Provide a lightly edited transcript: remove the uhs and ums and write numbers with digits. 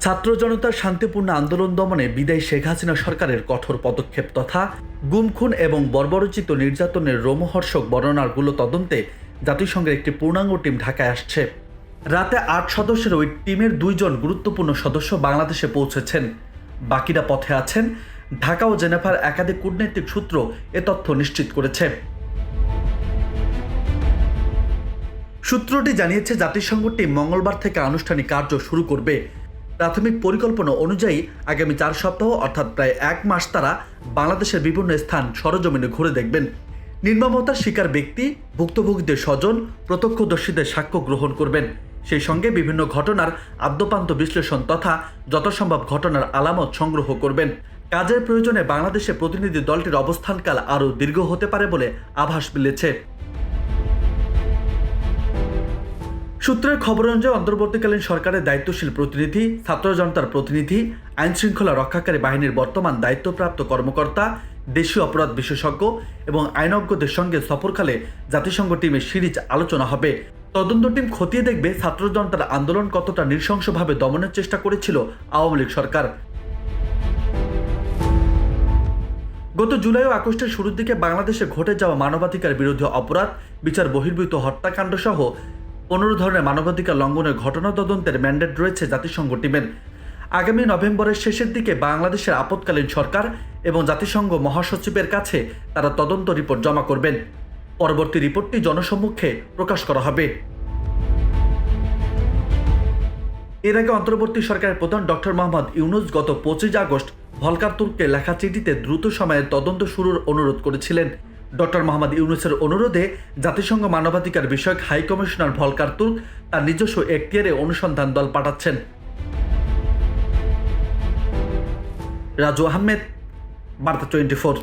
ছাত্র জনতার শান্তিপূর্ণ আন্দোলন দমনে বিদায়ী শেখ হাসিনা সরকারের কঠোর পদক্ষেপ তথা গুম খুন এবং বর্বরোচিত নির্যাতনের রোমহর্ষক বর্ণনাগুলো তদন্তে জাতিসংঘের একটি পূর্ণাঙ্গ টিম ঢাকায় আসছে। রাতে ৮ সদস্যের ওই টিমের ২ জন গুরুত্বপূর্ণ সদস্য বাংলাদেশে পৌঁছেছেন, বাকিরা পথে আছেন। ঢাকা ও জেনেভার একাধিক কূটনৈতিক সূত্র এ তথ্য নিশ্চিত করেছে। সূত্রটি জানিয়েছে জাতিসংঘ টিম মঙ্গলবার থেকে আনুষ্ঠানিক কার্য শুরু করবে। প্রাথমিক পরিকল্পনা অনুযায়ী আগামী ৪ সপ্তাহ অর্থাৎ প্রায় ১ মাস তারা বাংলাদেশের বিভিন্ন স্থান সরজমিনে ঘুরে দেখবেন। নির্মমতার শিকার ব্যক্তি, ভুক্তভোগীদের স্বজন, প্রত্যক্ষদর্শীদের সাক্ষ্য গ্রহণ করবেন। সেই সঙ্গে বিভিন্ন ঘটনার আদ্যপান্ত বিশ্লেষণ তথা যথাসম্ভব ঘটনার আলামত সংগ্রহ করবেন। কাজের প্রয়োজনে বাংলাদেশে প্রতিনিধি দলটির অবস্থানকাল আরও দীর্ঘ হতে পারে বলে আভাস মিলেছে। সূত্রের খবর অনুযায়ী অন্তর্বর্তীকালীন সরকারের দায়িত্বশীল প্রতিনিধি, ছাত্র জনতার প্রতিনিধি, আইন শৃঙ্খলা রক্ষাকারী বাহিনীর বর্তমান দায়িত্বপ্রাপ্ত কর্মকর্তা, দেশীয় অপরাধ বিশেষজ্ঞ এবং আইনজ্ঞদের সঙ্গে সফরকালে জাতিসংঘ টিমের সিরিজ আলোচনা হবে। তদন্ত টিম খতিয়ে দেখবে ছাত্র জনতার আন্দোলন কতটা নৃশংসভাবে দমনের চেষ্টা করেছিল আওয়ামী লীগ সরকার। গত জুলাই ও আগস্টের শুরুর দিকে বাংলাদেশে ঘটে যাওয়া মানবাধিকার বিরোধী অপরাধ, বিচার বহির্ভূত হত্যাকাণ্ড সহ ১৫ ধরনের মানবাধিকার লঙ্ঘনের ঘটনা তদন্তের ম্যান্ডেট রয়েছে জাতিসংঘ টিমের। আগামী নভেম্বরের শেষের দিকে বাংলাদেশের আপৎকালীন সরকার এবং জাতিসংঘ মহাসচিবের কাছে তারা তদন্ত রিপোর্ট জমা করবেন। পরবর্তী রিপোর্টটি জনসম্মুখে প্রকাশ করা হবে। এর আগে অন্তর্বর্তী সরকারের প্রধান ডক্টর মোহাম্মদ ইউনূস গত ২৫ আগস্ট ভলকার তুর্ককে লেখা চিঠিতে দ্রুত সময়ে তদন্ত শুরুর অনুরোধ করেছিলেন। ডক্টর মোহাম্মদ ইউনূসের অনুরোধে জাতিসংঘ মানবাধিকার বিষয়ক হাই কমিশনার ভলকার তুর্ক তার নিজস্ব এখতিয়ারে অনুসন্ধান দল পাঠাচ্ছেন। রাজু আহমেদ, বার্তা 24।